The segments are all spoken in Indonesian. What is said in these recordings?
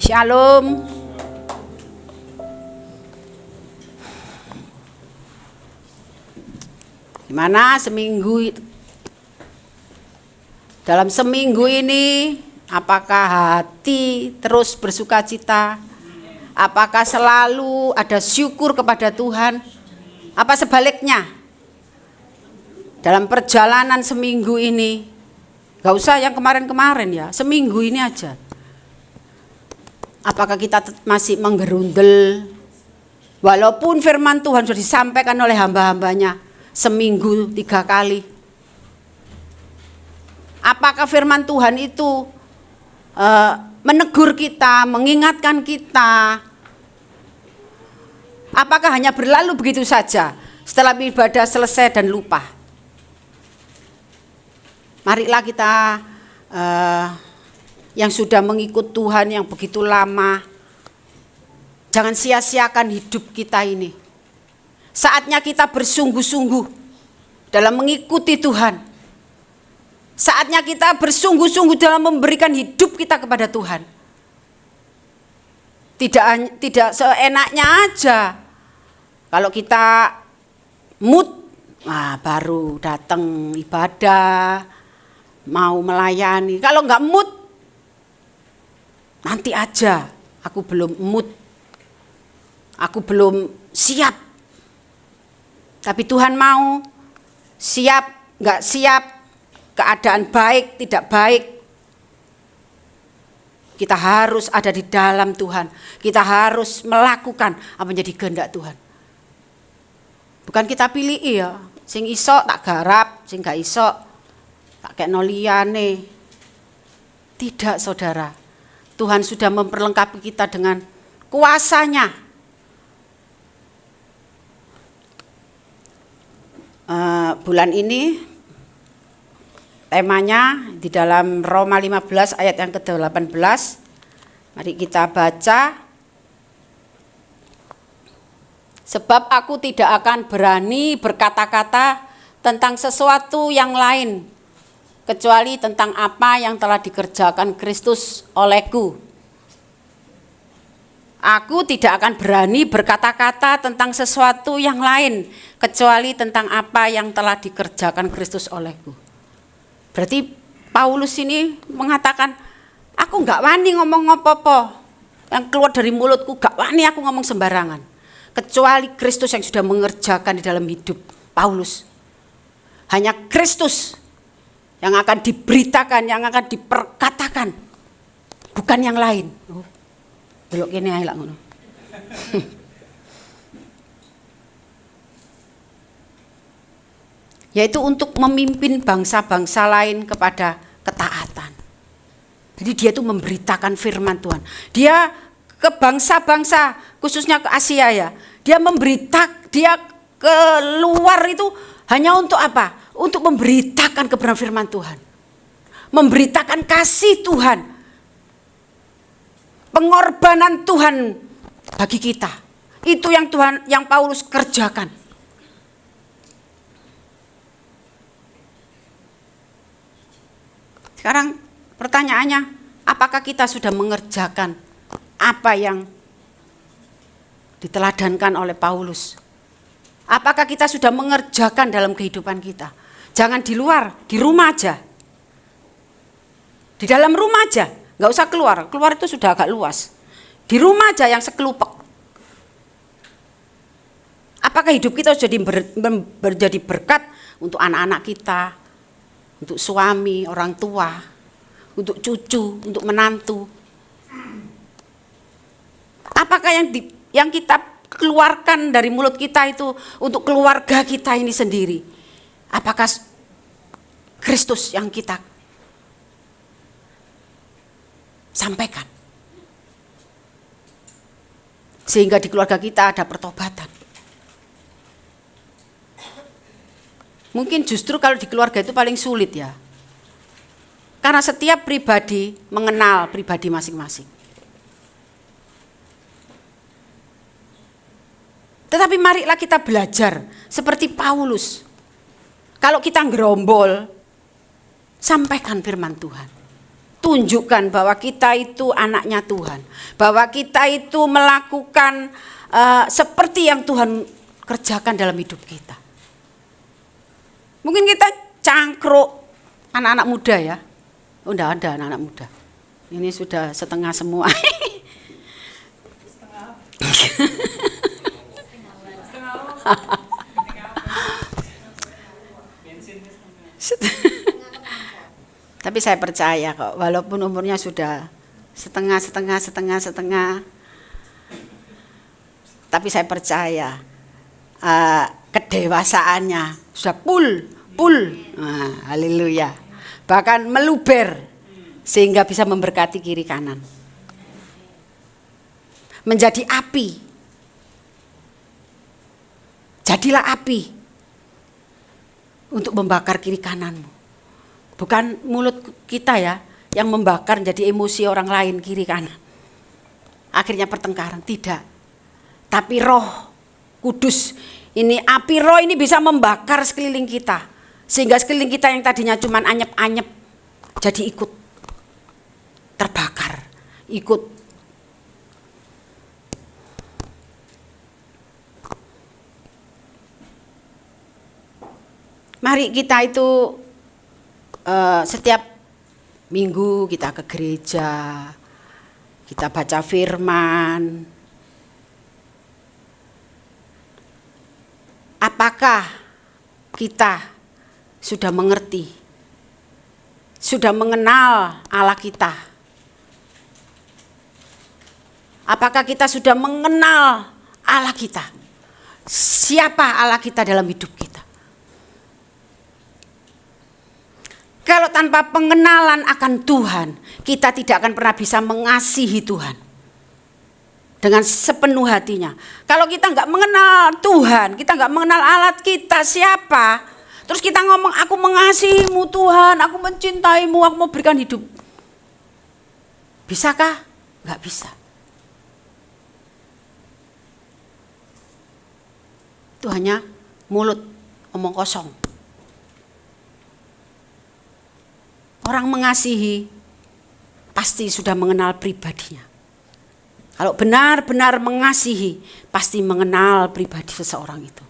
Shalom. Gimana dalam seminggu ini, apakah hati terus bersuka cita? Apakah selalu ada syukur kepada Tuhan? Apa sebaliknya? Dalam perjalanan seminggu ini, gak usah yang kemarin-kemarin ya, seminggu ini aja. Apakah kita masih menggerundel? Walaupun firman Tuhan sudah disampaikan oleh hamba-hambanya seminggu 3 kali. Apakah firman Tuhan itu menegur kita, mengingatkan kita? Apakah hanya berlalu begitu saja setelah ibadah selesai dan lupa? Marilah kita yang sudah mengikut Tuhan yang begitu lama, jangan sia-siakan hidup kita ini. Saatnya kita bersungguh-sungguh dalam mengikuti Tuhan. Saatnya kita bersungguh-sungguh dalam memberikan hidup kita kepada Tuhan. Tidak seenaknya aja. Kalau kita mood, baru datang ibadah, mau melayani. Kalau enggak mood, nanti aja, aku belum mood, aku belum siap. Tapi Tuhan mau, siap, enggak siap, keadaan baik, tidak baik, kita harus ada di dalam Tuhan. Kita harus melakukan apa menjadi kehendak Tuhan. Bukan kita pilih ya, sing iso tak garap, sing gak iso tak kekno liyane. Tidak, saudara. Tuhan sudah memperlengkapi kita dengan kuasanya. Bulan ini temanya di dalam Roma 15 ayat yang ke-18. Mari kita baca. Sebab aku tidak akan berani berkata-kata tentang sesuatu yang lain kecuali tentang apa yang telah dikerjakan Kristus olehku. Aku tidak akan berani berkata-kata tentang sesuatu yang lain kecuali tentang apa yang telah dikerjakan Kristus olehku. Berarti Paulus ini mengatakan, aku gak wani ngomong apa-apa, yang keluar dari mulutku gak wani aku ngomong sembarangan. Kecuali Kristus yang sudah mengerjakan di dalam hidup Paulus. Hanya Kristus yang akan diberitakan, yang akan diperkatakan, bukan yang lain. Delok kene ae lak ngono. Yaitu untuk memimpin bangsa-bangsa lain kepada ketaatan. Jadi dia itu memberitakan firman Tuhan. Dia ke bangsa-bangsa, khususnya ke Asia ya. Dia dia keluar itu hanya untuk apa? Untuk memberitakan kebenaran firman Tuhan. Memberitakan kasih Tuhan. Pengorbanan Tuhan bagi kita. Itu yang Paulus kerjakan. Sekarang pertanyaannya, apakah kita sudah mengerjakan apa yang diteladankan oleh Paulus? Apakah kita sudah mengerjakan dalam kehidupan kita? Jangan di luar, di rumah aja. Di dalam rumah aja, gak usah keluar. Keluar itu sudah agak luas. Di rumah aja yang sekelupek. Apakah hidup kita sudah menjadi berkat untuk anak-anak kita? Untuk suami, orang tua, untuk cucu, untuk menantu. Apakah yang kita keluarkan dari mulut kita itu untuk keluarga kita ini sendiri? Apakah Kristus yang kita sampaikan? Sehingga di keluarga kita ada pertobatan. Mungkin justru kalau di keluarga itu paling sulit ya. Karena setiap pribadi mengenal pribadi masing-masing. Tetapi marilah kita belajar seperti Paulus. Kalau kita ngerombol, sampaikan firman Tuhan. tunjukkan bahwa kita itu anaknya Tuhan, bahwa kita itu melakukan seperti yang Tuhan kerjakan dalam hidup kita. Mungkin kita cangkruk anak-anak muda ya. Oh, enggak ada anak-anak muda. Ini sudah setengah semua. Tapi saya percaya kok, walaupun umurnya sudah setengah, tapi saya percaya kedewasaannya sudah full. Nah, haleluya. Bahkan meluber sehingga bisa memberkati kiri kanan. Menjadi api. Jadilah api untuk membakar kiri kananmu. Bukan mulut kita ya yang membakar jadi emosi orang lain kiri kanan. Akhirnya pertengkaran, tidak. Tapi Roh Kudus ini, api Roh ini bisa membakar sekeliling kita. Sehingga sekeliling kita yang tadinya cuma anyep-anyep jadi ikut terbakar, ikut. Mari kita itu setiap minggu kita ke gereja, kita baca firman. Apakah kita sudah mengerti, sudah mengenal Allah kita? Apakah kita sudah mengenal Allah kita? Siapa Allah kita dalam hidup kita? Kalau tanpa pengenalan akan Tuhan, kita tidak akan pernah bisa mengasihi Tuhan dengan sepenuh hatinya. Kalau kita nggak mengenal Tuhan, kita nggak mengenal Allah kita siapa, terus kita ngomong aku mengasihimu Tuhan, aku mencintaimu, aku mau berikan hidup. Bisakah? Nggak bisa. Itu hanya mulut, omong kosong. Orang mengasihi pasti sudah mengenal pribadinya. Kalau benar-benar mengasihi pasti mengenal pribadi seseorang itu.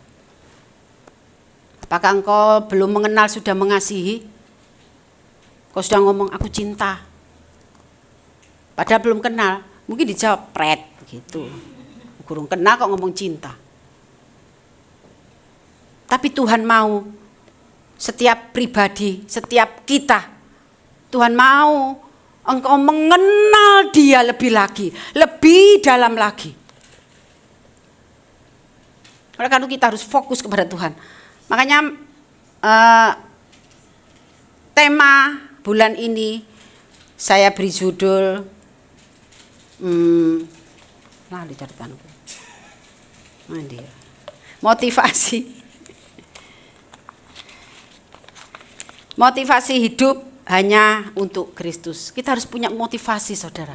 Apakah engkau belum mengenal sudah mengasihi? Kau sudah ngomong aku cinta. Padahal belum kenal, mungkin dijawab pret begitu. Kurang kenal kok ngomong cinta. Tapi Tuhan mau setiap pribadi, setiap kita, Tuhan mau engkau mengenal Dia lebih lagi, lebih dalam lagi. Oleh karena kita harus fokus kepada Tuhan. Makanya tema bulan ini saya beri judul motivasi hidup hanya untuk Kristus. Kita harus punya motivasi, saudara.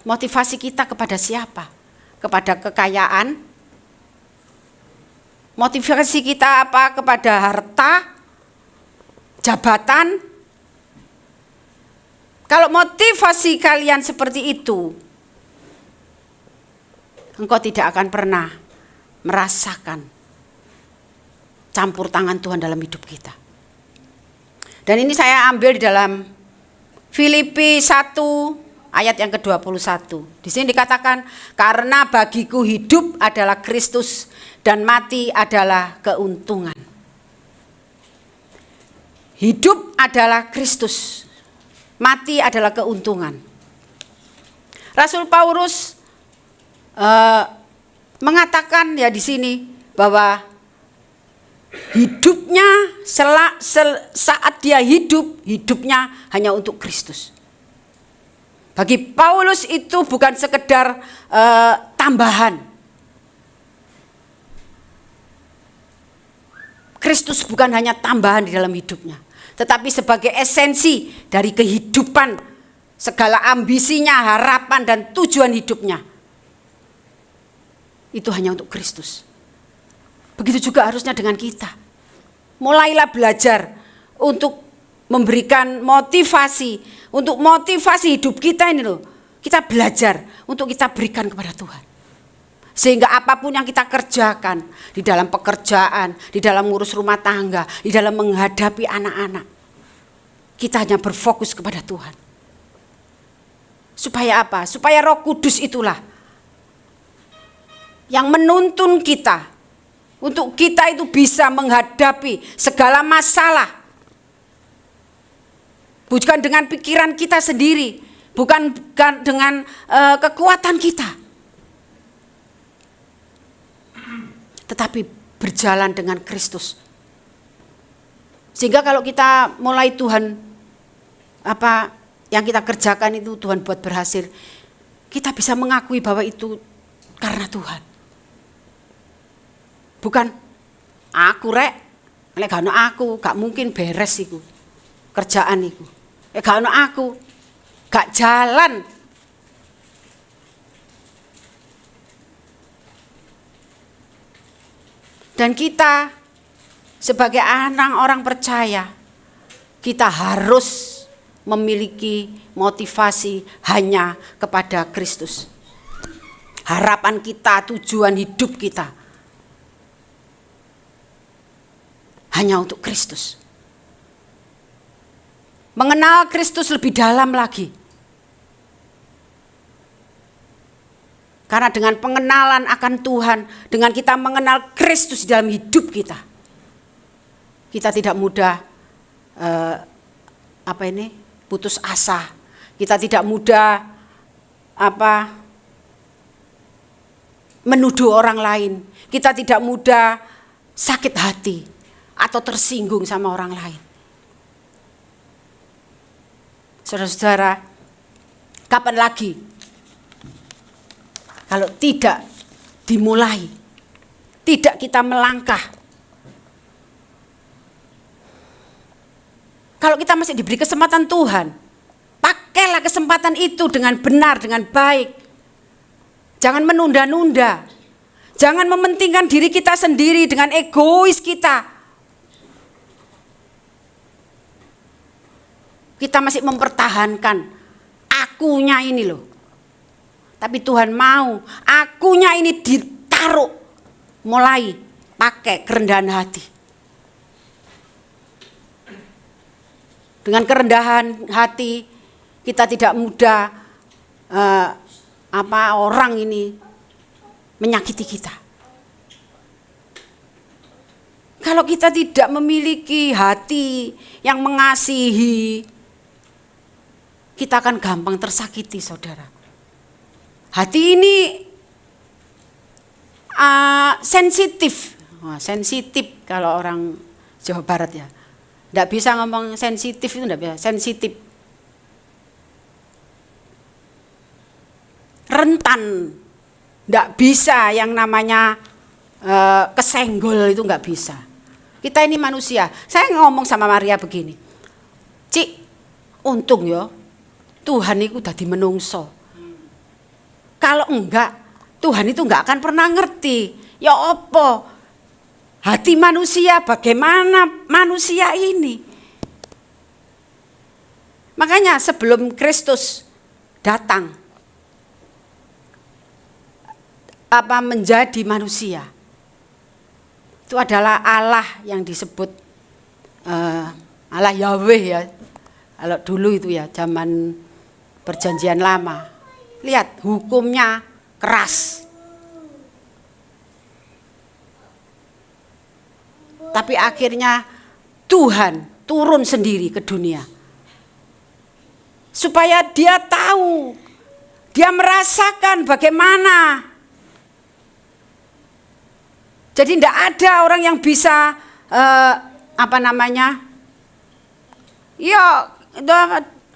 Motivasi kita kepada siapa? Kepada kekayaan? Motivasi kita apa? Kepada harta? Jabatan? Kalau motivasi kalian seperti itu, engkau tidak akan pernah merasakan campur tangan Tuhan dalam hidup kita. Dan ini saya ambil di dalam Filipi 1 ayat yang ke-21. Di sini dikatakan, karena bagiku hidup adalah Kristus dan mati adalah keuntungan. Hidup adalah Kristus, mati adalah keuntungan. Rasul Paulus mengatakan ya di sini bahwa hidupnya saat dia hidupnya hanya untuk Kristus. Bagi Paulus itu bukan sekedar tambahan. Kristus bukan hanya tambahan di dalam hidupnya, tetapi sebagai esensi dari kehidupan, segala ambisinya, harapan dan tujuan hidupnya. Itu hanya untuk Kristus. Begitu juga harusnya dengan kita. Mulailah belajar untuk memberikan motivasi, untuk motivasi hidup kita ini loh. Kita belajar untuk kita berikan kepada Tuhan. Sehingga apapun yang kita kerjakan, di dalam pekerjaan, di dalam ngurus rumah tangga, di dalam menghadapi anak-anak, kita hanya berfokus kepada Tuhan. Supaya apa? Supaya Roh Kudus itulah yang menuntun kita untuk kita itu bisa menghadapi segala masalah. Bukan dengan pikiran kita sendiri, bukan dengan kekuatan kita. Tetapi berjalan dengan Kristus. Sehingga kalau kita mulai Tuhan, apa yang kita kerjakan itu Tuhan buat berhasil, kita bisa mengakui bahwa itu karena Tuhan. Bukan aku rek, lek gak ono aku gak mungkin beres iku kerjaan iku. Lek gak ono aku gak jalan. Dan kita sebagai anak orang percaya, kita harus memiliki motivasi hanya kepada Kristus. Harapan kita, tujuan hidup kita hanya untuk Kristus. Mengenal Kristus lebih dalam lagi. Karena dengan pengenalan akan Tuhan, dengan kita mengenal Kristus di dalam hidup kita, kita tidak mudah putus asa. Kita tidak mudah menuduh orang lain. Kita tidak mudah sakit hati atau tersinggung sama orang lain. Saudara-saudara, kapan lagi kalau tidak dimulai, tidak kita melangkah, kalau kita masih diberi kesempatan Tuhan, pakailah kesempatan itu dengan benar, dengan baik. Jangan menunda-nunda. Jangan mementingkan diri kita sendiri dengan egois kita. Kita masih mempertahankan akunya ini loh. Tapi Tuhan mau akunya ini ditaruh, mulai pakai kerendahan hati. Dengan kerendahan hati kita tidak mudah orang ini menyakiti kita. Kalau kita tidak memiliki hati yang mengasihi, kita akan gampang tersakiti, saudara. Hati ini sensitif, sensitif kalau orang Jawa Barat ya. Tidak bisa ngomong sensitif itu, tidak bisa, sensitif. Rentan, tidak bisa yang namanya kesenggol itu nggak bisa. Kita ini manusia. Saya ngomong sama Maria begini, Cik, untung ya Tuhan itu dadi menungso. Kalau enggak, Tuhan itu enggak akan pernah ngerti. Ya apa? Hati manusia, bagaimana manusia ini? Makanya sebelum Kristus datang, menjadi manusia, itu adalah Allah yang disebut Allah Yahweh ya. Kalau dulu itu ya, zaman perjanjian lama. Lihat, hukumnya keras. Tapi akhirnya Tuhan turun sendiri ke dunia. Supaya dia tahu, dia merasakan bagaimana. Jadi tidak ada orang yang bisa ya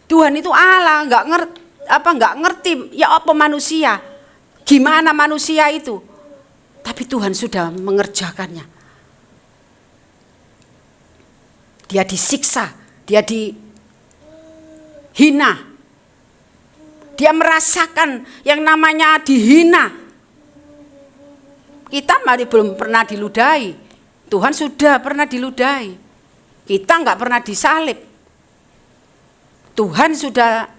Tuhan itu Allah, nggak ngerti ya apa manusia, gimana manusia itu, tapi Tuhan sudah mengerjakannya. Dia disiksa, dia dihina, dia merasakan yang namanya dihina. Kita masih belum pernah diludahi, Tuhan sudah pernah diludahi. Kita nggak pernah disalib, Tuhan sudah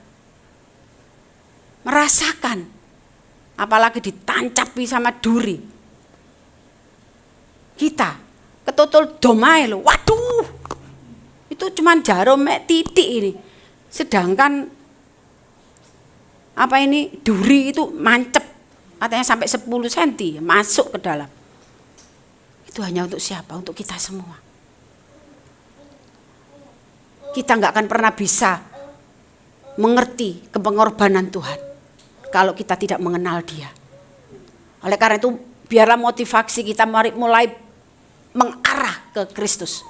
merasakan, apalagi ditancapi sama duri. Kita ketutul domae loh. Waduh. Itu cuman jarum titik ini. Sedangkan duri itu mancep, katanya sampai 10 cm masuk ke dalam. Itu hanya untuk siapa? Untuk kita semua. Kita nggak akan pernah bisa mengerti pengorbanan Tuhan kalau kita tidak mengenal Dia. Oleh karena itu, biarlah motivasi kita mulai mengarah ke Kristus.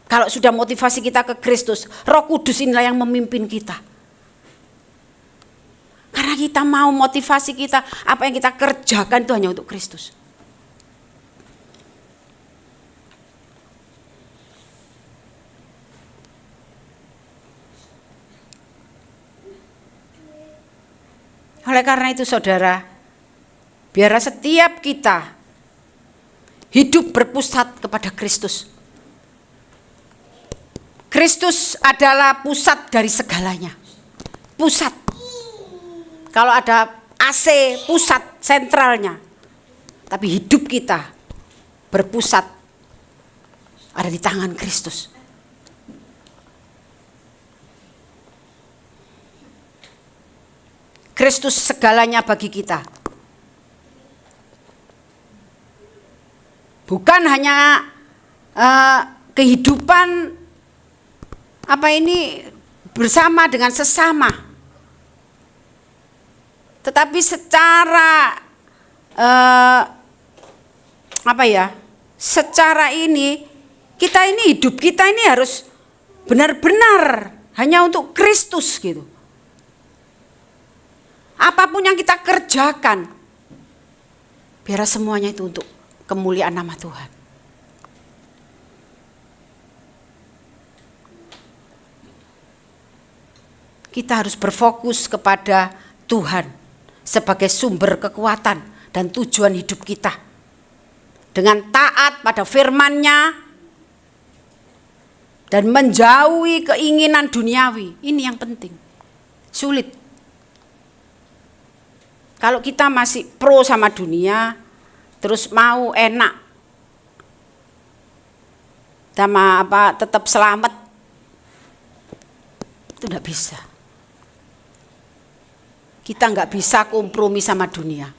Kalau sudah motivasi kita ke Kristus, Roh Kudus inilah yang memimpin kita. Karena kita mau motivasi kita, apa yang kita kerjakan itu hanya untuk Kristus. Oleh karena itu saudara, biarlah setiap kita hidup berpusat kepada Kristus. Kristus adalah pusat dari segalanya. Pusat. Kalau ada AC, pusat sentralnya. Tapi hidup kita berpusat ada di tangan Kristus. Kristus segalanya bagi kita. Bukan hanya kehidupan bersama dengan sesama, tetapi secara secara hidup kita ini harus benar-benar hanya untuk Kristus gitu. Apapun yang kita kerjakan, biar semuanya itu untuk kemuliaan nama Tuhan. Kita harus berfokus kepada Tuhan sebagai sumber kekuatan dan tujuan hidup kita. Dengan taat pada firman-Nya dan menjauhi keinginan duniawi. Ini yang penting. Sulit. Kalau kita masih pro sama dunia, terus mau enak, sama tetap selamat, itu enggak bisa. Kita enggak bisa kompromi sama dunia.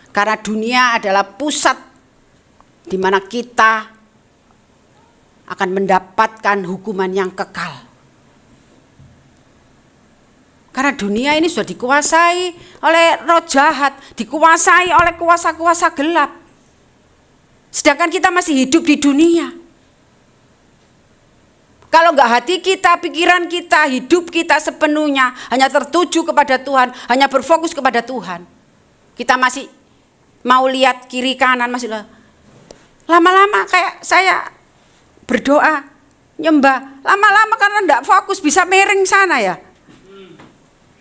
Karena dunia adalah pusat di mana kita akan mendapatkan hukuman yang kekal. Karena dunia ini sudah dikuasai oleh roh jahat, dikuasai oleh kuasa-kuasa gelap. Sedangkan kita masih hidup di dunia. Kalau enggak hati kita, pikiran kita, hidup kita sepenuhnya hanya tertuju kepada Tuhan, hanya berfokus kepada Tuhan. Kita masih mau lihat kiri kanan, masih lama-lama kayak saya berdoa, nyembah, lama-lama karena enggak fokus bisa miring sana ya.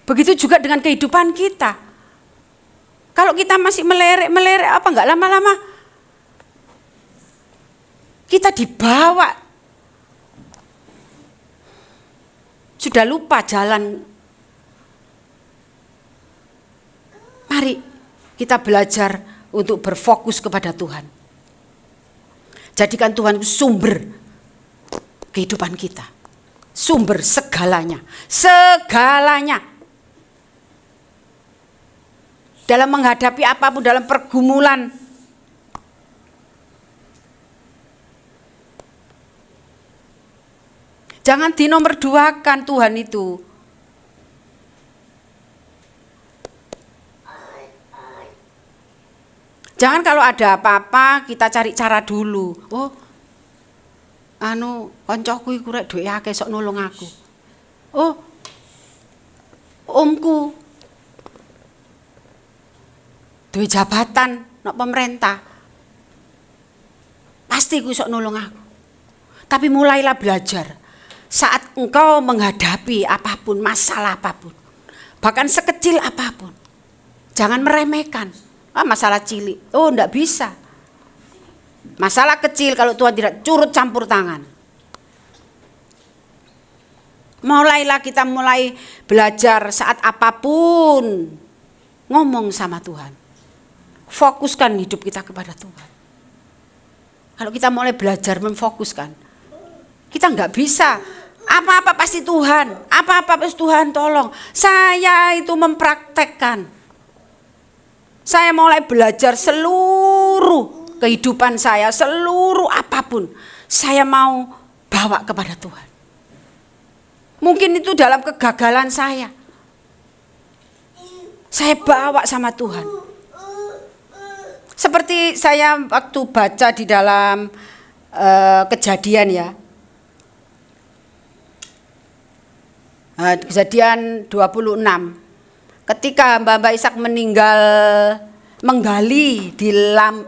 Begitu juga dengan kehidupan kita. Kalau kita masih melirik enggak lama-lama kita dibawa. Sudah lupa jalan. Mari kita belajar untuk berfokus kepada Tuhan. Jadikan Tuhan sumber kehidupan kita. Sumber segalanya. Segalanya. Dalam menghadapi apapun, dalam pergumulan, jangan dinomorduakan Tuhan itu. Jangan kalau ada apa-apa kita cari cara dulu. Oh, koncoku iku rek duwe akeh sok nolong aku. Oh, omku duwe jabatan nok pemerintah. Pasti ku sok nolong aku. Tapi mulailah belajar. Saat engkau menghadapi apapun, masalah apapun, bahkan sekecil apapun, jangan meremehkan. Masalah cilik. Oh, enggak bisa. Masalah kecil kalau Tuhan tidak turut campur tangan. Mulailah kita mulai belajar saat apapun ngomong sama Tuhan. Fokuskan hidup kita kepada Tuhan. Kalau kita mulai belajar memfokuskan, kita nggak bisa. Apa-apa pasti Tuhan, apa-apa pasti Tuhan tolong. Saya itu mempraktekkan. Saya mulai belajar seluruh kehidupan saya, seluruh apapun. Saya mau bawa kepada Tuhan. Mungkin itu dalam kegagalan saya bawa sama Tuhan. Seperti saya waktu baca di dalam Kejadian ya. Kejadian 26. Ketika hamba-hamba Ishak meninggal menggali di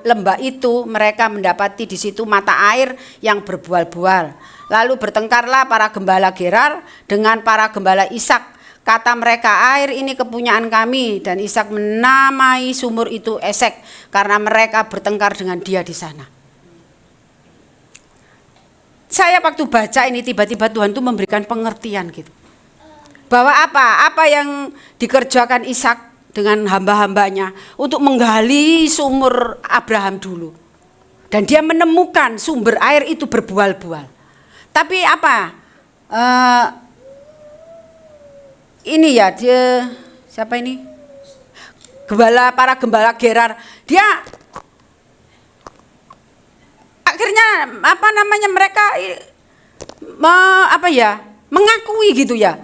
lembah itu, mereka mendapati di situ mata air yang berbual-bual. Lalu bertengkarlah para gembala Gerar dengan para gembala Ishak. Kata mereka, air ini kepunyaan kami, dan Ishak menamai sumur itu Esek karena mereka bertengkar dengan dia di sana. Saya waktu baca ini tiba-tiba Tuhan tuh memberikan pengertian gitu. Bahwa apa yang dikerjakan Ishak dengan hamba-hambanya untuk menggali sumur Abraham dulu. Dan dia menemukan sumber air itu berbual-bual. Tapi ini ya dia siapa ini? Para gembala Gerar. Dia akhirnya mereka mengakui gitu ya.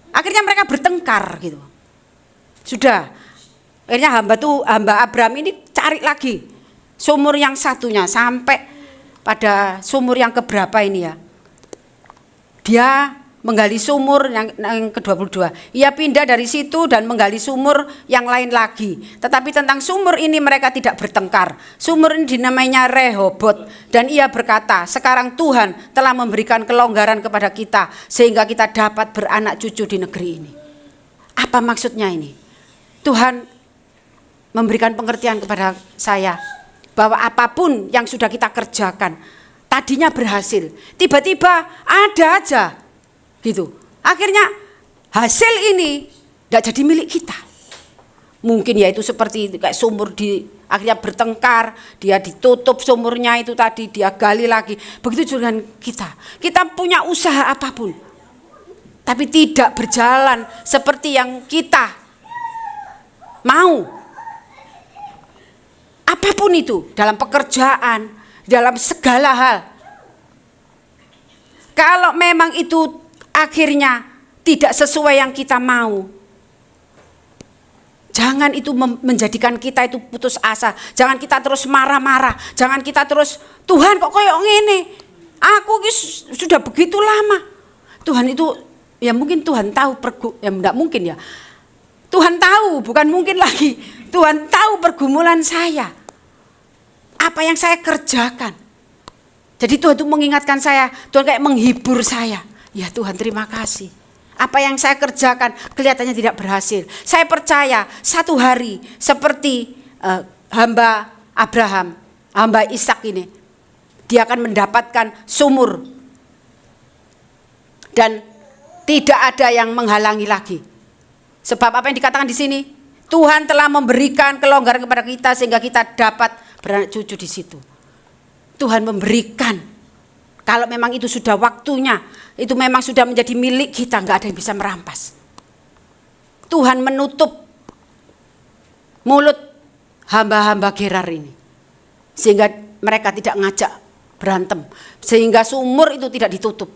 Akhirnya mereka bertengkar gitu. Sudah. Akhirnya hamba Abraham ini cari lagi sumur yang satunya sampai pada sumur yang keberapa ini ya. Dia menggali sumur yang ke-22. Ia pindah dari situ dan menggali sumur yang lain lagi. Tetapi tentang sumur ini mereka tidak bertengkar. Sumur ini dinamainya Rehobot. Dan ia berkata, sekarang Tuhan telah memberikan kelonggaran kepada kita sehingga kita dapat beranak cucu di negeri ini. Apa maksudnya ini? Tuhan memberikan pengertian kepada saya bahwa apapun yang sudah kita kerjakan tadinya berhasil, tiba-tiba ada aja gitu. Akhirnya hasil ini tidak jadi milik kita. Mungkin ya itu seperti kayak sumur akhirnya bertengkar, dia ditutup sumurnya itu tadi, dia gali lagi. Begitu juga dengan kita. Kita punya usaha apapun, tapi tidak berjalan seperti yang kita mau. Apapun itu, dalam pekerjaan, dalam segala hal. Kalau memang itu akhirnya tidak sesuai yang kita mau, jangan itu menjadikan kita itu putus asa. Jangan kita terus marah-marah. Jangan kita terus, Tuhan kok koyok ngene, aku sudah begitu lama. Tuhan itu, ya mungkin Tuhan tahu, ya enggak mungkin ya. Tuhan tahu, bukan mungkin lagi. Tuhan tahu pergumulan saya, apa yang saya kerjakan. Jadi Tuhan itu mengingatkan saya, Tuhan kayak menghibur saya. Ya Tuhan, terima kasih. Apa yang saya kerjakan kelihatannya tidak berhasil. Saya percaya satu hari seperti hamba Abraham, hamba Ishak ini, dia akan mendapatkan sumur dan tidak ada yang menghalangi lagi. Sebab apa yang dikatakan di sini, Tuhan telah memberikan kelonggaran kepada kita sehingga kita dapat beranak cucu di situ. Tuhan memberikan. Kalau memang itu sudah waktunya, itu memang sudah menjadi milik kita, nggak ada yang bisa merampas. Tuhan menutup mulut hamba-hamba Gerar ini, sehingga mereka tidak ngajak berantem, sehingga sumur itu tidak ditutup.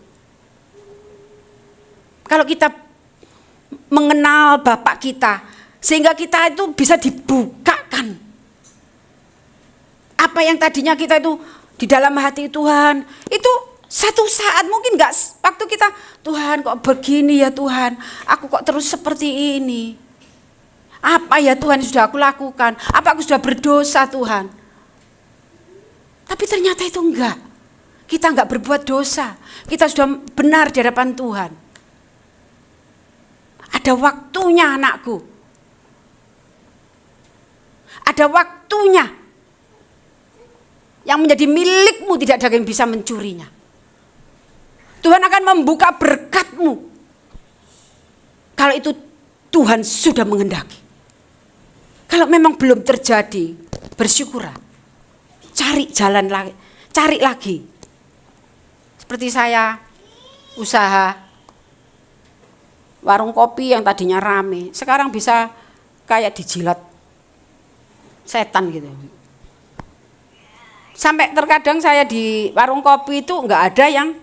Kalau kita mengenal Bapak kita, sehingga kita itu bisa dibukakan. Apa yang tadinya kita itu di dalam hati Tuhan, itu satu saat mungkin enggak, waktu kita, Tuhan kok begini ya Tuhan, aku kok terus seperti ini. Apa ya Tuhan yang sudah aku lakukan? Apa aku sudah berdosa Tuhan? Tapi ternyata itu enggak. Kita enggak berbuat dosa. Kita sudah benar di hadapan Tuhan. Ada waktunya anakku. Ada waktunya. yang menjadi milikmu tidak ada yang bisa mencurinya. Tuhan akan membuka berkat-Mu. Kalau itu Tuhan sudah menghendaki. Kalau memang belum terjadi, bersyukurlah. Cari jalan lagi, cari lagi. Seperti saya usaha warung kopi yang tadinya rame, sekarang bisa kayak dijilat setan gitu. Sampai terkadang saya di warung kopi itu enggak ada yang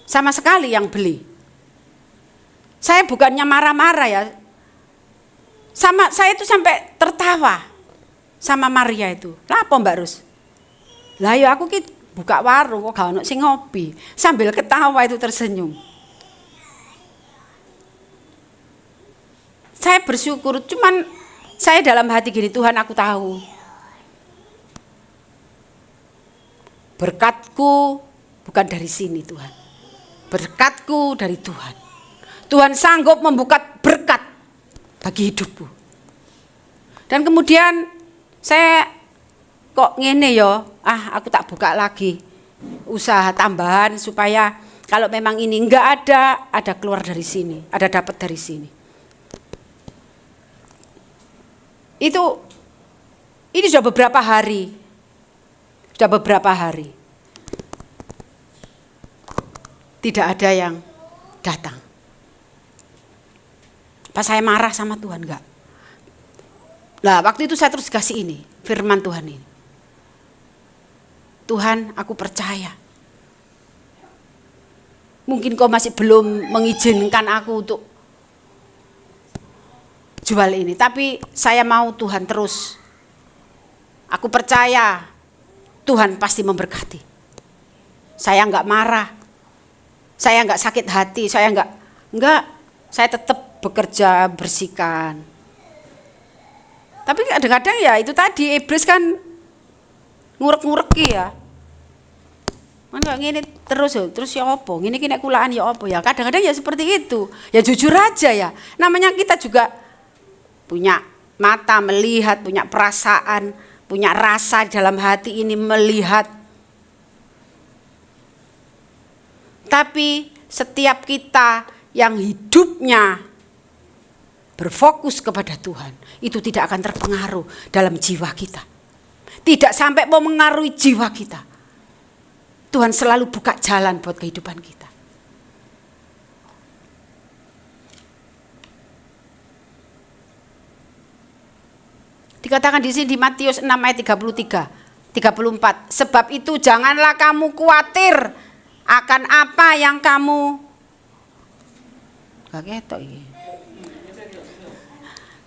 sama sekali yang beli. Saya bukannya marah-marah ya. Saya itu sampai tertawa sama Maria itu. Lah apa Mbak Rus? Lah ya aku ki buka warung kok gak ono sing ngopi. Sambil ketawa itu tersenyum. Saya bersyukur, cuman saya dalam hati gini, Tuhan aku tahu. Berkatku bukan dari sini Tuhan. Berkatku dari Tuhan. Tuhan sanggup membuka berkat bagi hidupku. Dan kemudian saya kok ngene yo, aku tak buka lagi usaha tambahan supaya kalau memang ini enggak ada keluar dari sini, ada dapat dari sini. Ini sudah beberapa hari. Tidak ada yang datang. Pas saya marah sama Tuhan, enggak. Nah, waktu itu saya terus kasih ini, firman Tuhan ini. Tuhan, aku percaya. Mungkin kau masih belum mengizinkan aku untuk jual ini, tapi saya mau Tuhan terus. Aku percaya Tuhan pasti memberkati. Saya enggak marah. Saya enggak sakit hati, saya saya tetap bekerja bersihkan. Tapi kadang-kadang ya itu tadi iblis kan ngurek-ngureki ya. Mana ngene terus ya apa? Ngene ki nek kulaan ya apa ya? Kadang-kadang ya seperti itu. Ya jujur aja ya. Namanya kita juga punya mata melihat, punya perasaan, punya rasa dalam hati ini melihat. Tapi setiap kita yang hidupnya berfokus kepada Tuhan, itu tidak akan terpengaruh dalam jiwa kita. Tidak sampai mau mengaruhi jiwa kita. Tuhan selalu buka jalan buat kehidupan kita. Dikatakan di sini di Matius 6 ayat 33, 34. Sebab itu janganlah kamu khawatir akan apa yang kamu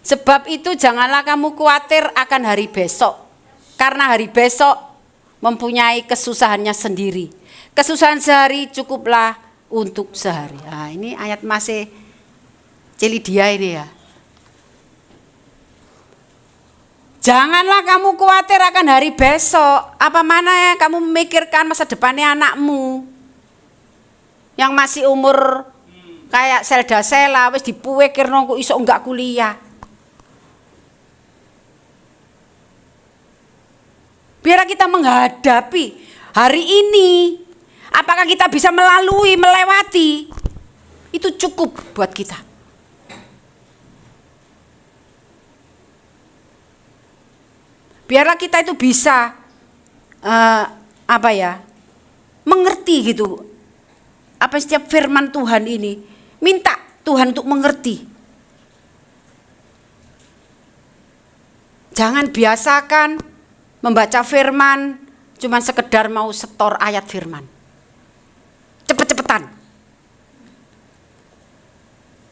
Sebab itu janganlah kamu khawatir akan hari besok. Karena hari besok mempunyai kesusahannya sendiri. Kesusahan sehari cukuplah untuk sehari. Nah, ini ayat masih Celidia ini ya. Janganlah kamu khawatir akan hari besok. Apa mana ya kamu memikirkan masa depannya anakmu yang masih umur kayak selda sela wis dipuwekirno kok iso enggak kuliah. Biar kita menghadapi hari ini, apakah kita bisa melewati, itu cukup buat kita. Biarlah kita itu bisa mengerti gitu. Apa setiap firman Tuhan ini, minta Tuhan untuk mengerti. Jangan biasakan membaca firman cuman sekedar mau setor ayat firman. Cepet-cepetan.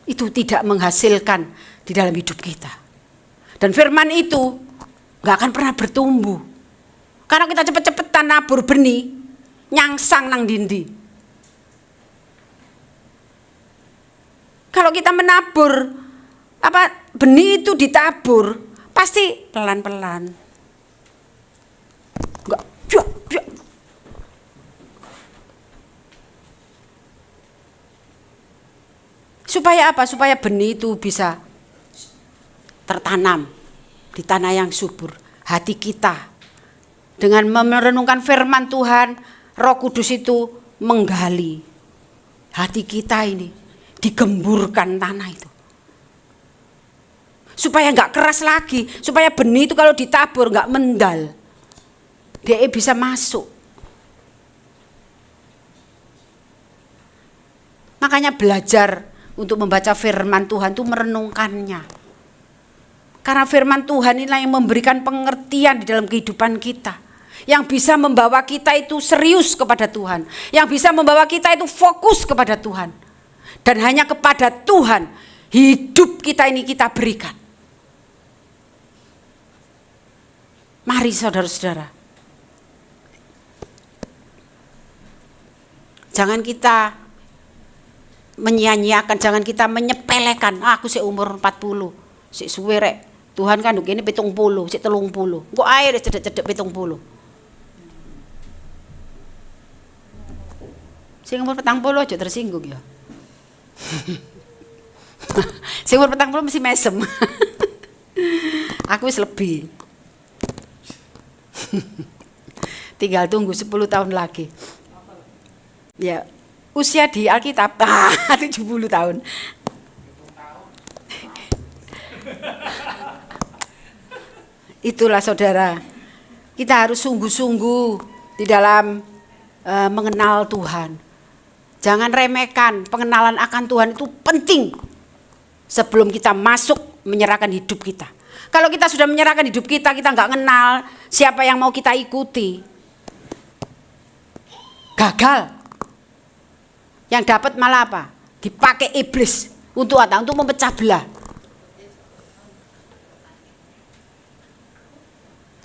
Itu tidak menghasilkan di dalam hidup kita. Dan firman itu gak akan pernah bertumbuh. Karena kita cepet-cepetan nabur benih, nyangsang nang dindi. Kalau kita menabur, benih itu ditabur, pasti pelan-pelan. Enggak, jua. Supaya apa? Supaya benih itu bisa tertanam di tanah yang subur. Hati kita Dengan merenungkan firman Tuhan, Roh Kudus itu menggali hati kita ini, digemburkan tanah itu. Supaya nggak keras lagi, supaya benih itu kalau ditabur nggak mendal. Dia bisa masuk. Makanya belajar untuk membaca firman Tuhan itu merenungkannya. Karena firman Tuhan inilah yang memberikan pengertian di dalam kehidupan kita. Yang bisa membawa kita itu serius kepada Tuhan. Yang bisa membawa kita itu fokus kepada Tuhan. Dan hanya kepada Tuhan hidup kita ini kita berikan. Mari saudara-saudara. Jangan kita menyia-nyiakan, jangan kita menyepelekan. Aku sik umur 40, sik suwe rek. Tuhan kan ini 70, sik 30. Engko ae cedek-cedek 70. Sing umur 40 aja tersinggung ya. Sing umur 40 mesti mesem. Aku wis lebih. Tinggal tunggu 10 tahun lagi. Ya, usia di Alkitab 70 tahun. Itulah saudara, kita harus sungguh-sungguh di dalam mengenal Tuhan. Jangan remehkan, pengenalan akan Tuhan itu penting sebelum kita masuk menyerahkan hidup kita. Kalau kita sudah menyerahkan hidup kita, kita nggak kenal siapa yang mau kita ikuti. Gagal. Yang dapat malah apa? Dipakai iblis untuk apa? Untuk memecah belah.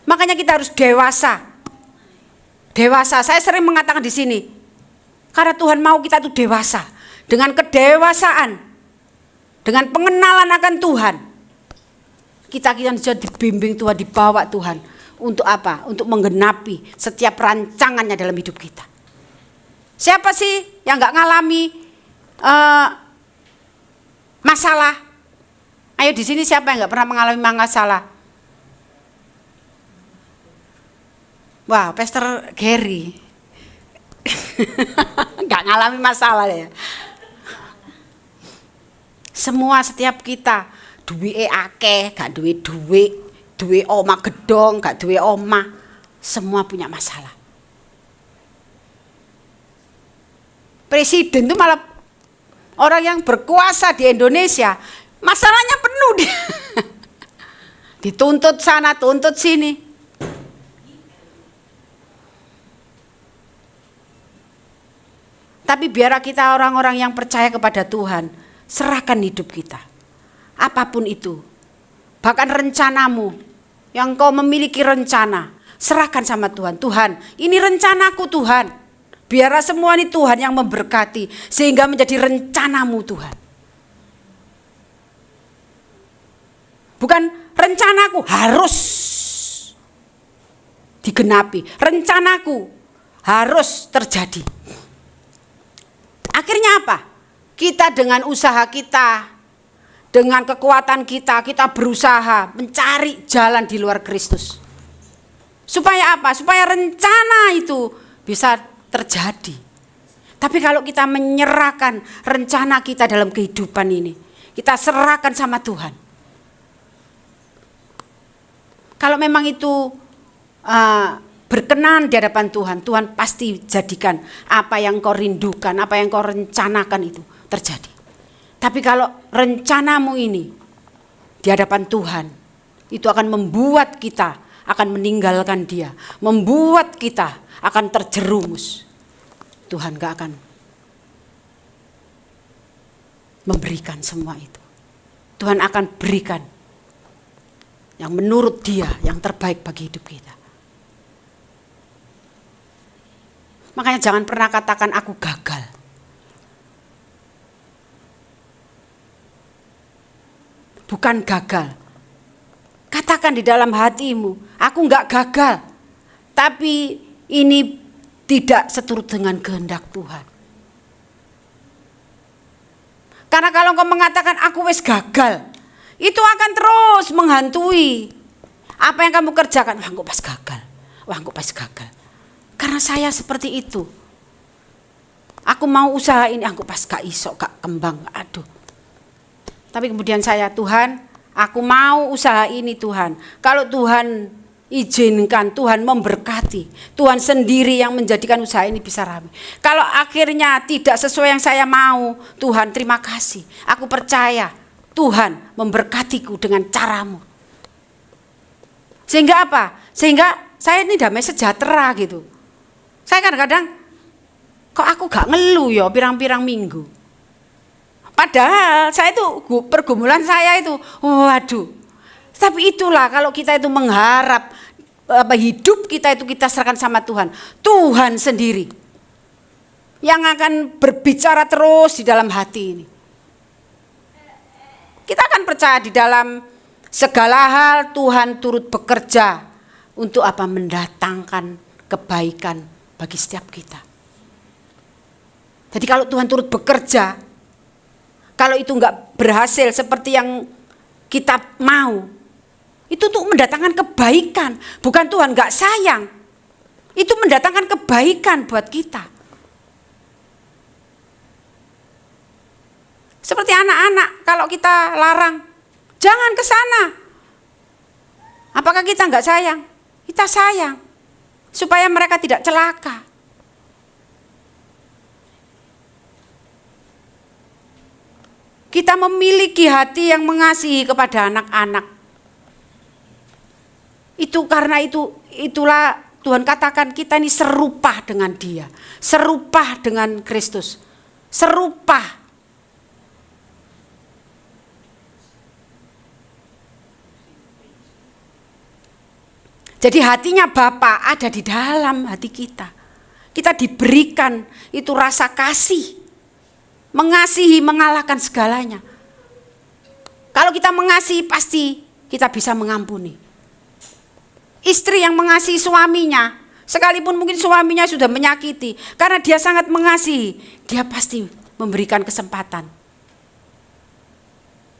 Makanya kita harus dewasa. Dewasa. Saya sering mengatakan di sini, karena Tuhan mau kita itu dewasa. Dengan kedewasaan, dengan pengenalan akan Tuhan, kita bisa dibimbing Tuhan, dibawa Tuhan. Untuk apa? Untuk menggenapi setiap rancangannya dalam hidup kita. Siapa sih yang nggak ngalami masalah? Ayo di sini siapa yang nggak pernah mengalami masalah? Wah, Pastor Gary nggak ngalami masalah ya. Semua setiap kita duwe akeh, gak duwe duit, duwe omah gedong, gak duwe omah, semua punya masalah. Presiden itu malah orang yang berkuasa di Indonesia, masalahnya penuh dia. Dituntut sana, tuntut sini. Tapi biar kita orang-orang yang percaya kepada Tuhan, serahkan hidup kita. Apapun itu. Bahkan rencanamu, yang kau memiliki rencana, serahkan sama Tuhan. Tuhan, ini rencanaku Tuhan. Biarlah semua ini Tuhan yang memberkati sehingga menjadi rencanamu Tuhan. Bukan rencanaku harus digenapi, rencanaku harus terjadi. Akhirnya apa? Kita dengan usaha kita, dengan kekuatan kita, kita berusaha mencari jalan di luar Kristus. Supaya apa? Supaya rencana itu bisa terjadi. Tapi kalau kita menyerahkan rencana kita dalam kehidupan ini, kita serahkan sama Tuhan. Kalau memang itu berkenan di hadapan Tuhan, Tuhan pasti jadikan apa yang kau rindukan, apa yang kau rencanakan itu terjadi. Tapi kalau rencanamu ini di hadapan Tuhan, itu akan membuat kita akan meninggalkan Dia, membuat kita akan terjerumus. Tuhan gak akan memberikan semua itu. Tuhan akan berikan yang menurut Dia yang terbaik bagi hidup kita. Makanya jangan pernah katakan aku gagal. Bukan gagal. Katakan di dalam hatimu, aku gak gagal. Tapi ini tidak seturut dengan kehendak Tuhan. Karena kalau engkau mengatakan aku wis gagal, itu akan terus menghantui apa yang kamu kerjakan. Wah, engkau pas gagal. wah kok pas gagal. Karena saya seperti itu. Aku mau usaha ini, aku pas gak iso, gak kembang, aduh. Tapi kemudian saya, Tuhan, aku mau usaha ini Tuhan. Kalau Tuhan izinkan, Tuhan memberkati, Tuhan sendiri yang menjadikan usaha ini bisa ramai. Kalau akhirnya tidak sesuai yang saya mau, Tuhan terima kasih. Aku percaya Tuhan memberkatiku dengan caramu. Sehingga apa? Sehingga saya ini damai sejahtera gitu. Saya kadang-kadang, kok aku gak ngeluh ya pirang-pirang minggu. Padahal saya itu, pergumulan saya itu, waduh. Tapi itulah kalau kita itu mengharap hidup kita itu kita serahkan sama Tuhan. Tuhan sendiri yang akan berbicara terus di dalam hati ini. Kita akan percaya di dalam segala hal Tuhan turut bekerja untuk apa? Mendatangkan kebaikan bagi setiap kita. Jadi kalau Tuhan turut bekerja, kalau itu enggak berhasil seperti yang kita mau, itu untuk mendatangkan kebaikan. Bukan Tuhan enggak sayang, itu mendatangkan kebaikan buat kita. Seperti anak-anak, kalau kita larang, jangan ke sana. Apakah kita enggak sayang? Kita sayang, supaya mereka tidak celaka. Kita memiliki hati yang mengasihi kepada anak-anak. Itu karena itulah Tuhan katakan kita ini serupa dengan Dia, serupa dengan Kristus, serupa. Jadi hatinya Bapa ada di dalam hati kita. Kita diberikan itu rasa kasih. Mengasihi mengalahkan segalanya. Kalau kita mengasihi pasti kita bisa mengampuni. Istri yang mengasihi suaminya, sekalipun mungkin suaminya sudah menyakiti, karena dia sangat mengasihi, dia pasti memberikan kesempatan.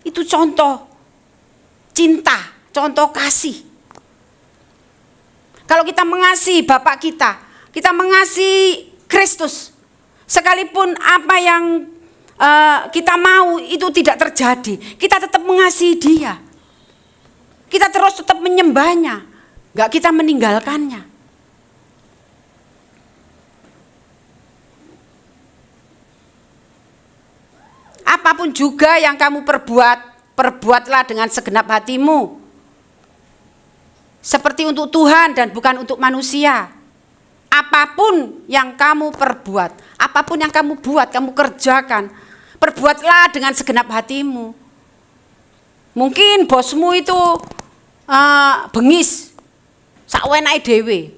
Itu contoh cinta, contoh kasih. Kalau kita mengasihi Bapak kita mengasihi Kristus, sekalipun apa yang kita mau itu tidak terjadi, kita tetap mengasihi Dia. Kita terus tetap menyembahnya, enggak kita meninggalkannya. Apapun juga yang kamu perbuatlah dengan segenap hatimu. Seperti untuk Tuhan dan bukan untuk manusia. Apapun yang kamu perbuat, apapun yang kamu buat, kamu kerjakan, perbuatlah dengan segenap hatimu. Mungkin bosmu itu bengis, sakwenake dhewe.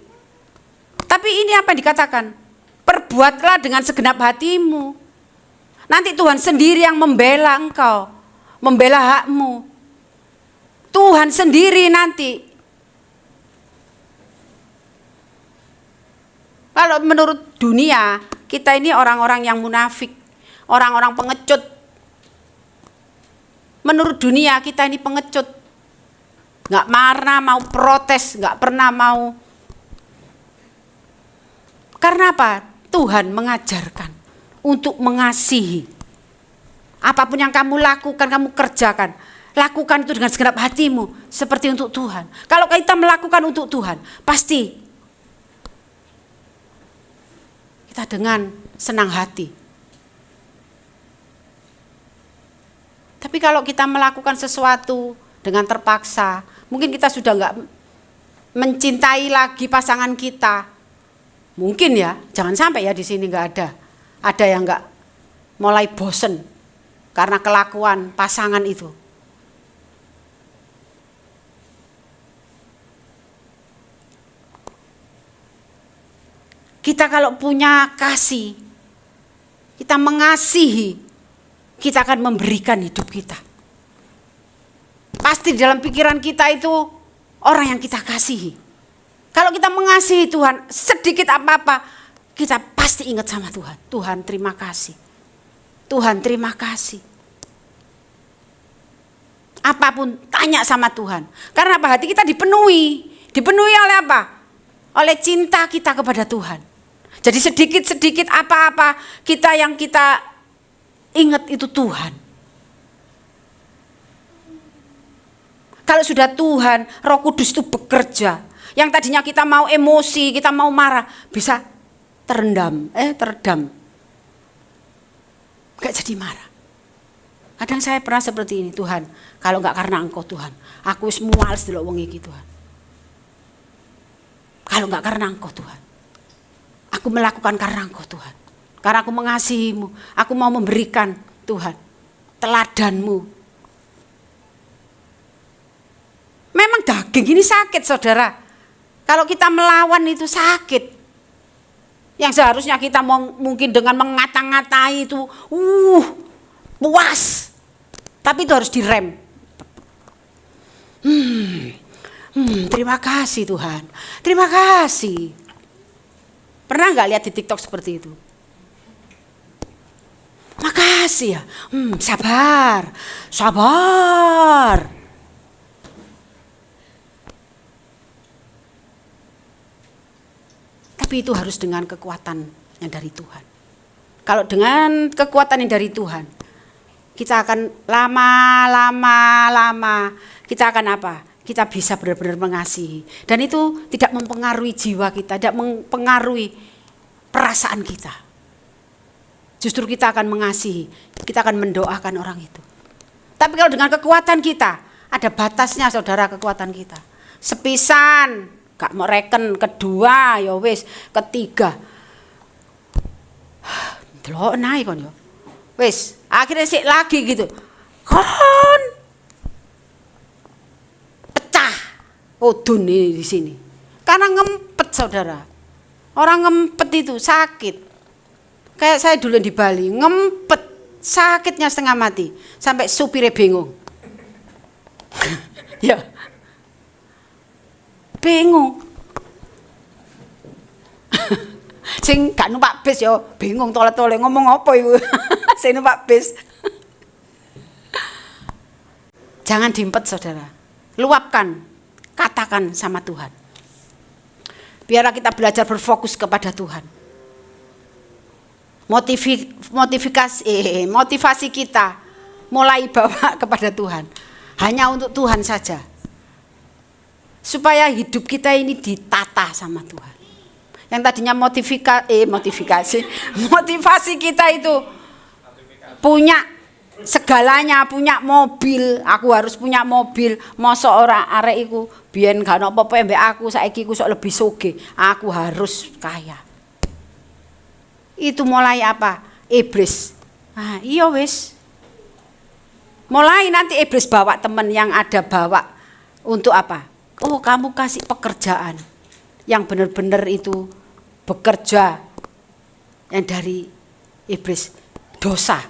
Tapi ini apa yang dikatakan? Perbuatlah dengan segenap hatimu. Nanti Tuhan sendiri yang membela engkau, membela hakmu. Tuhan sendiri nanti. Kalau menurut dunia, kita ini orang-orang yang munafik, orang-orang pengecut. Menurut dunia kita ini pengecut. Enggak pernah mau protes, enggak pernah mau. Karena apa? Tuhan mengajarkan untuk mengasihi. Apapun yang kamu lakukan, kamu kerjakan. Lakukan itu dengan segenap hatimu, seperti untuk Tuhan. Kalau kita melakukan untuk Tuhan, pasti kita dengan senang hati. Tapi kalau kita melakukan sesuatu dengan terpaksa, mungkin kita sudah enggak mencintai lagi pasangan kita. Mungkin ya, jangan sampai ya di sini enggak ada. Ada yang enggak mulai bosen karena kelakuan pasangan itu. Kita kalau punya kasih, kita mengasihi, kita akan memberikan hidup kita. Pasti di dalam pikiran kita itu orang yang kita kasihi. Kalau kita mengasihi Tuhan, sedikit apa-apa, kita pasti ingat sama Tuhan. Tuhan terima kasih. Tuhan terima kasih. Apapun tanya sama Tuhan. Karena apa? Hati kita dipenuhi. Dipenuhi oleh apa? oleh cinta kita kepada Tuhan. Jadi sedikit-sedikit apa-apa yang kita ingat itu Tuhan. Kalau sudah Tuhan, Roh Kudus itu bekerja. Yang tadinya kita mau emosi, kita mau marah, bisa teredam. Gak jadi marah. Kadang saya pernah seperti ini, Tuhan, kalau gak karena Engkau Tuhan, aku wis muales delok wong iki Tuhan. Kalau gak karena Engkau Tuhan, aku melakukan karena Engkau Tuhan. Karena aku mengasihi-Mu, aku mau memberikan Tuhan teladan-Mu. Memang daging ini sakit, saudara. Kalau kita melawan itu sakit. Yang seharusnya kita mungkin dengan mengata-ngatai itu, puas. Tapi itu harus direm. Terima kasih Tuhan. Terima kasih. Pernah nggak lihat di TikTok seperti itu? Makasih ya. Sabar. Tapi itu harus dengan kekuatan yang dari Tuhan. Kalau dengan kekuatan yang dari Tuhan, kita akan lama kita akan apa? Kita bisa benar-benar mengasihi. Dan itu tidak mempengaruhi jiwa kita, tidak mempengaruhi perasaan kita. Justru kita akan mengasihi, kita akan mendoakan orang itu. Tapi kalau dengan kekuatan kita, ada batasnya saudara kekuatan kita. Sepisan gak mau reken, kedua ya wis, ketiga delok naik kon ya wis, akhirnya sik lagi gitu kon pecah udun ini di sini karena ngempet saudara. Orang ngempet itu sakit, kayak saya dulu di Bali ngempet, sakitnya setengah mati sampai supirnya bingung. Ya bingung. Sing gak numpak bis ya bingung tole-tole ngomong apa iku. Sing numpak bis. Jangan diempet saudara. Luapkan, katakan sama Tuhan. Biarlah kita belajar berfokus kepada Tuhan. Motivasi kita mulai bawa kepada Tuhan. Hanya untuk Tuhan saja. Supaya hidup kita ini ditata sama Tuhan. Yang tadinya motivasi kita itu punya segalanya, punya mobil, aku harus punya mobil. Mosok ora arek iku biyen gak ono apa-apa mbek aku, saiki ku sok lebih sugih, aku harus kaya. Itu mulai apa? Iblis. Ah, iya wis. Mulai nanti iblis bawa teman yang ada bawa untuk apa? Oh, kamu kasih pekerjaan yang benar-benar itu bekerja yang dari iblis, dosa.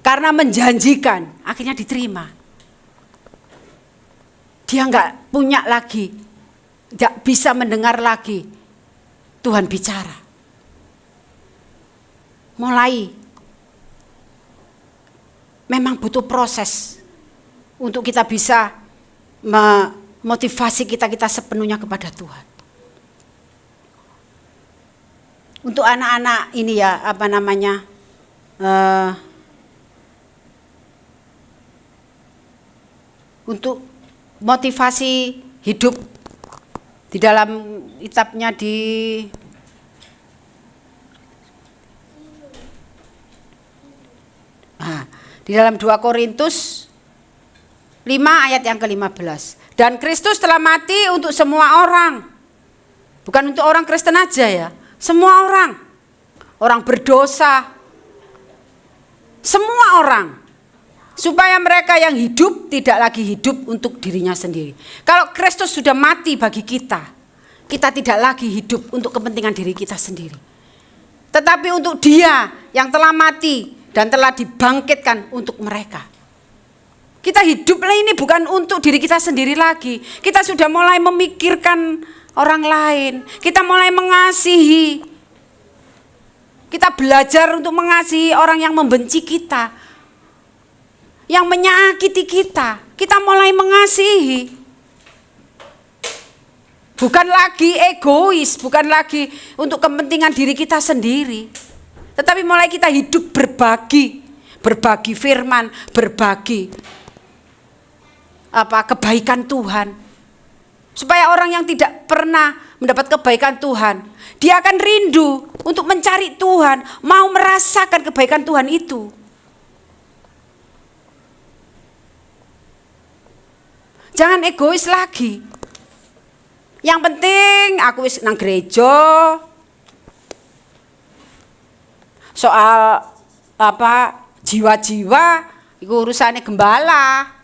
Karena menjanjikan, akhirnya diterima. Dia enggak punya lagi, enggak bisa mendengar lagi Tuhan bicara. Mulai memang butuh proses untuk kita bisa motivasi kita sepenuhnya kepada Tuhan. Untuk anak-anak ini ya, apa namanya, untuk motivasi hidup di dalam kitabnya di dalam 2 Korintus 5 ayat yang ke-15. Dan Kristus telah mati untuk semua orang. Bukan untuk orang Kristen aja ya. Semua orang. Orang berdosa. Semua orang. Supaya mereka yang hidup tidak lagi hidup untuk dirinya sendiri. Kalau Kristus sudah mati bagi kita, kita tidak lagi hidup untuk kepentingan diri kita sendiri. Tetapi untuk Dia yang telah mati dan telah dibangkitkan untuk mereka. Kita hiduplah ini bukan untuk diri kita sendiri lagi. Kita sudah mulai memikirkan orang lain. Kita mulai mengasihi. Kita belajar untuk mengasihi orang yang membenci kita, yang menyakiti kita. Kita mulai mengasihi. Bukan lagi egois, bukan lagi untuk kepentingan diri kita sendiri. Tetapi mulai kita hidup berbagi firman, berbagi kebaikan Tuhan. Supaya orang yang tidak pernah mendapat kebaikan Tuhan, dia akan rindu untuk mencari Tuhan, mau merasakan kebaikan Tuhan itu. Jangan egois lagi. Yang penting aku wis nang gereja. Soal jiwa-jiwa itu urusannya gembala.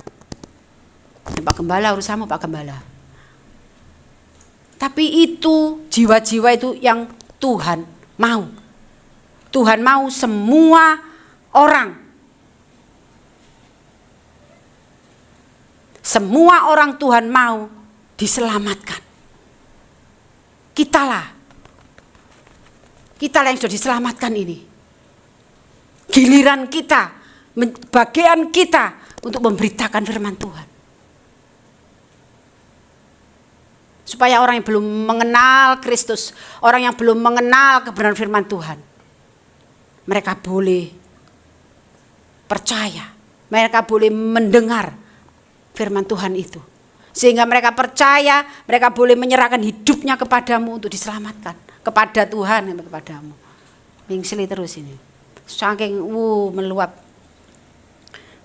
Pak Gembala, urusanmu Pak Gembala. Tapi itu jiwa-jiwa itu yang Tuhan mau. Tuhan mau semua orang. Semua orang Tuhan mau diselamatkan. Kitalah yang sudah diselamatkan ini. Giliran kita, bagian kita untuk memberitakan firman Tuhan. Supaya orang yang belum mengenal Kristus, orang yang belum mengenal kebenaran firman Tuhan, mereka boleh percaya, mereka boleh mendengar firman Tuhan itu. Sehingga mereka percaya, mereka boleh menyerahkan hidupnya kepadamu untuk diselamatkan. Kepada Tuhan dan kepadamu. Mingsili terus ini. Saking meluap.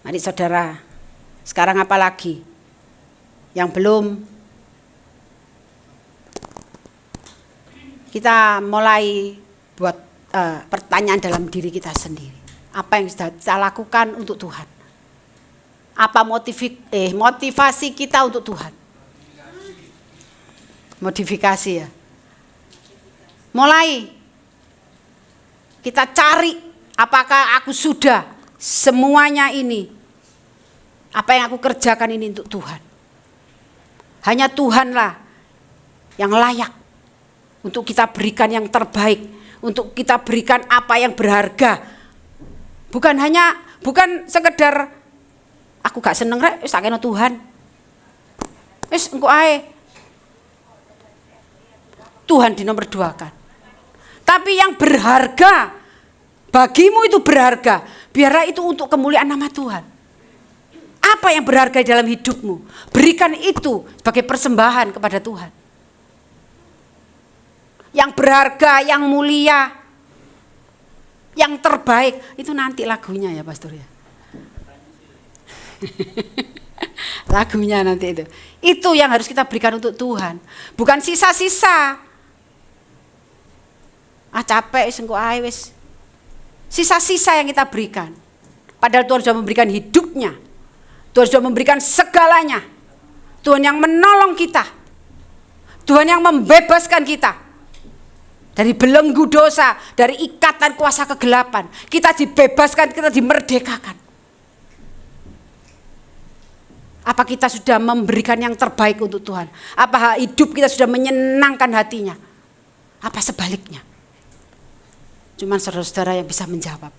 Mari saudara, sekarang apa lagi yang belum kita mulai buat pertanyaan dalam diri kita sendiri. Apa yang sudah kita lakukan untuk Tuhan? Apa motivasi kita untuk Tuhan? Modifikasi ya. Mulai kita cari apakah aku sudah semuanya ini, apa yang aku kerjakan ini untuk Tuhan. Hanya Tuhanlah yang layak untuk kita berikan yang terbaik, untuk kita berikan apa yang berharga. Bukan sekedar aku gak seneng rek, wis tak kena Tuhan. Wis engko ae. Tuhan dinomor 2-kan. Tapi yang berharga, bagimu itu berharga, biarlah itu untuk kemuliaan nama Tuhan. Apa yang berharga dalam hidupmu? Berikan itu sebagai persembahan kepada Tuhan. Yang berharga, yang mulia, yang terbaik, itu nanti lagunya ya Pastor ya. Lagunya nanti itu. Itu yang harus kita berikan untuk Tuhan. Bukan sisa-sisa. Capek engko ae wis. Sisa-sisa yang kita berikan. Padahal Tuhan sudah memberikan hidupnya. Tuhan sudah memberikan segalanya. Tuhan yang menolong kita. Tuhan yang membebaskan kita dari belenggu dosa, dari ikatan kuasa kegelapan. Kita dibebaskan, kita dimerdekakan. Apa kita sudah memberikan yang terbaik untuk Tuhan? Apa hidup kita sudah menyenangkan hatinya? Apa sebaliknya? Cuman saudara-saudara yang bisa menjawab.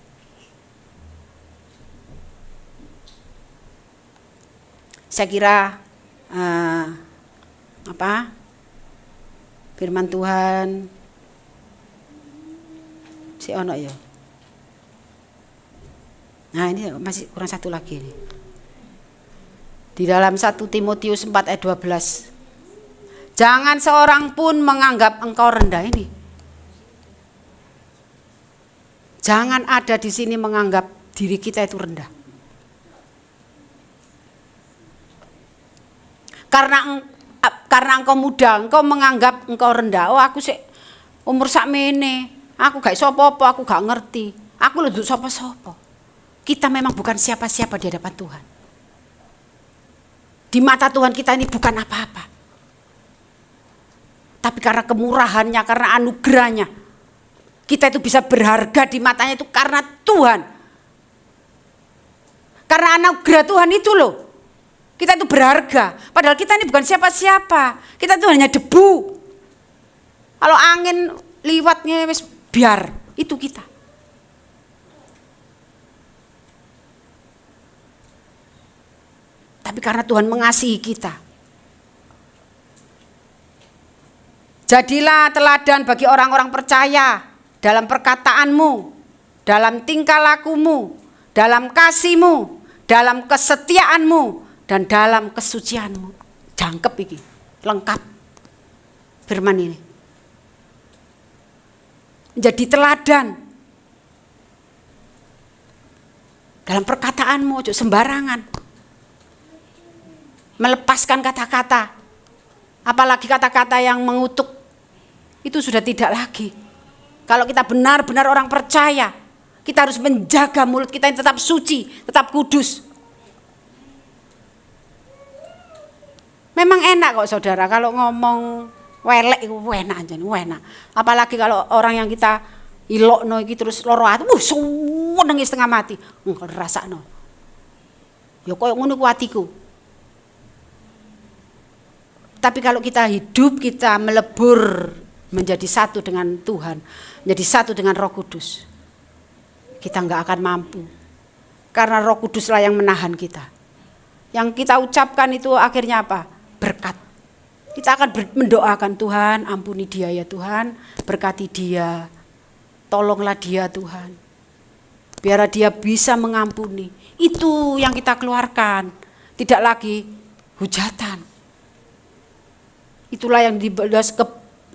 Saya kira firman Tuhan si ono ya. Nah ini masih kurang satu lagi nih. Di dalam 1 Timotius 4 ayat 12. Jangan seorang pun menganggap engkau rendah ini. Jangan ada di sini menganggap diri kita itu rendah. Karena engkau muda, engkau menganggap engkau rendah. Oh aku sih umur sakmene, aku gak iso apa-apa, aku gak ngerti. Aku lho sapa-sapa. Kita memang bukan siapa-siapa di hadapan Tuhan. Di mata Tuhan kita ini bukan apa-apa. Tapi karena kemurahannya, karena anugerahnya, kita itu bisa berharga di matanya itu karena Tuhan. Karena anugerah Tuhan itu loh. Kita itu berharga. Padahal kita ini bukan siapa-siapa. Kita itu hanya debu. Kalau angin liwatnya wis biar, itu kita. Tapi karena Tuhan mengasihi kita, Jadilah teladan bagi orang-orang percaya dalam perkataanmu, dalam tingkah lakumu, dalam kasihmu, dalam kesetiaanmu, dan dalam kesucianmu. Jangkep iki, lengkap firman ini. Jadi teladan dalam perkataanmu, ojo sembarangan. Melepaskan kata-kata, apalagi kata-kata yang mengutuk, itu sudah tidak lagi. Kalau kita benar-benar orang percaya, kita harus menjaga mulut kita yang tetap suci, tetap kudus. Memang enak kok saudara, kalau ngomong welek itu enak aja, enak. Apalagi kalau orang yang kita ilokno iki terus loro ati, seneng setengah mati. Rasakno. Ya koyo ngono ku atiku. Tapi kalau kita hidup, kita melebur menjadi satu dengan Tuhan, menjadi satu dengan Roh Kudus, kita enggak akan mampu. Karena Roh Kuduslah yang menahan kita. Yang kita ucapkan itu akhirnya apa? Berkat. Kita akan mendoakan, Tuhan ampuni dia ya Tuhan, berkati dia, tolonglah dia Tuhan, biar dia bisa mengampuni. Itu yang kita keluarkan, tidak lagi hujatan. Itulah yang dibalas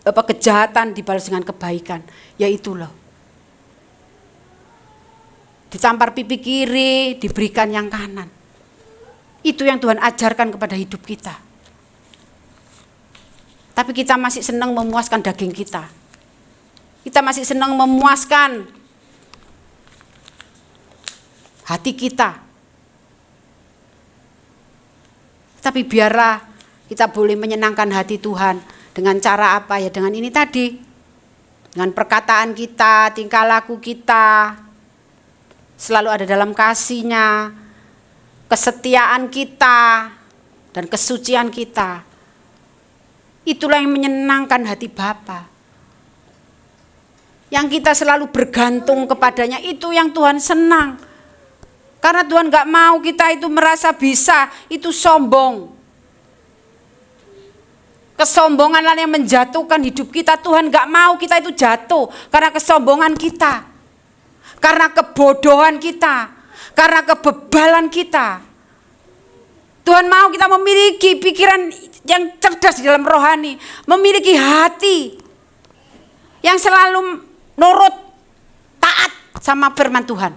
kejahatan dibalas dengan kebaikan, yaitu loh. Ditampar pipi kiri, diberikan yang kanan. Itu yang Tuhan ajarkan kepada hidup kita. Tapi kita masih senang memuaskan daging kita. Kita masih senang memuaskan hati kita. Tapi biarlah kita boleh menyenangkan hati Tuhan dengan cara apa ya? Dengan ini tadi. Dengan perkataan kita, tingkah laku kita selalu ada dalam kasih-Nya, kesetiaan kita dan kesucian kita. Itulah yang menyenangkan hati Bapa. Yang kita selalu bergantung kepadanya, itu yang Tuhan senang. Karena Tuhan gak mau kita itu merasa bisa, itu sombong. Kesombongan yang menjatuhkan hidup kita. Tuhan gak mau kita itu jatuh karena kesombongan kita, karena kebodohan kita, karena kebebalan kita. Tuhan mau kita memiliki pikiran yang cerdas di dalam rohani, memiliki hati yang selalu nurut, taat sama firman Tuhan.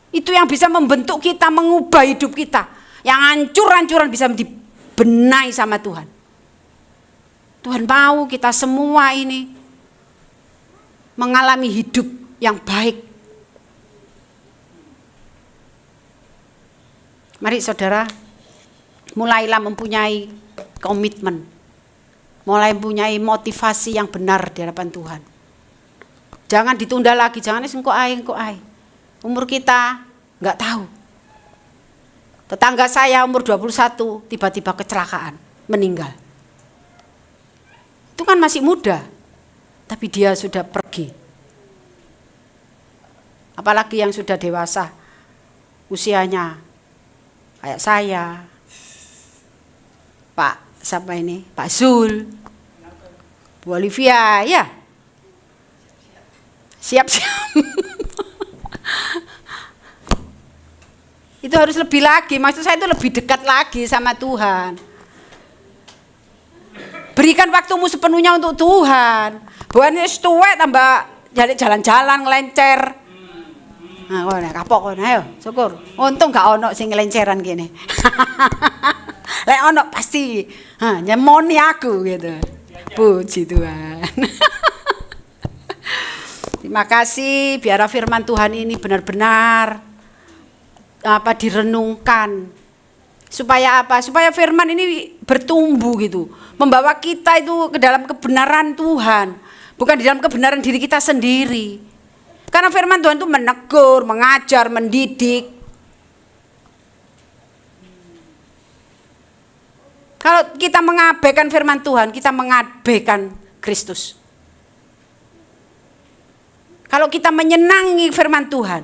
Itu yang bisa membentuk kita, mengubah hidup kita. Yang hancur-hancuran bisa dibenahi sama Tuhan. Tuhan mau kita semua ini mengalami hidup yang baik. Mari saudara, mulailah mempunyai komitmen, mulai mempunyai motivasi yang benar di hadapan Tuhan. Jangan ditunda lagi, jangan engko ae. Umur kita enggak tahu. Tetangga saya umur 21 tiba-tiba kecelakaan, meninggal. Itu kan masih muda, tapi dia sudah pergi. Apalagi yang sudah dewasa, usianya kayak saya, Pak siapa ini? Pak Zul, Bu Olivia, ya. Siap-siap. Itu harus lebih lagi, maksud saya itu lebih dekat lagi sama Tuhan. Berikan waktumu sepenuhnya untuk Tuhan. Bukan tuwek tambah jalan-jalan ngelencer. Nah, kowe kapok kowe ayo, syukur. Untung gak ono sing ngelenceran gini. Lek ono pasti nyemoni aku gitu. Puji Tuhan. Terima kasih, biar firman Tuhan ini benar-benar direnungkan. Supaya apa? Supaya firman ini bertumbuh gitu. Membawa kita itu ke dalam kebenaran Tuhan, bukan di dalam kebenaran diri kita sendiri. Karena firman Tuhan itu menegur, mengajar, mendidik. Kalau kita mengabaikan firman Tuhan, kita mengabaikan Kristus. Kalau kita menyenangi firman Tuhan,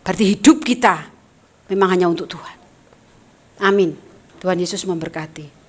berarti hidup kita memang hanya untuk Tuhan. Amin. Tuhan Yesus memberkati.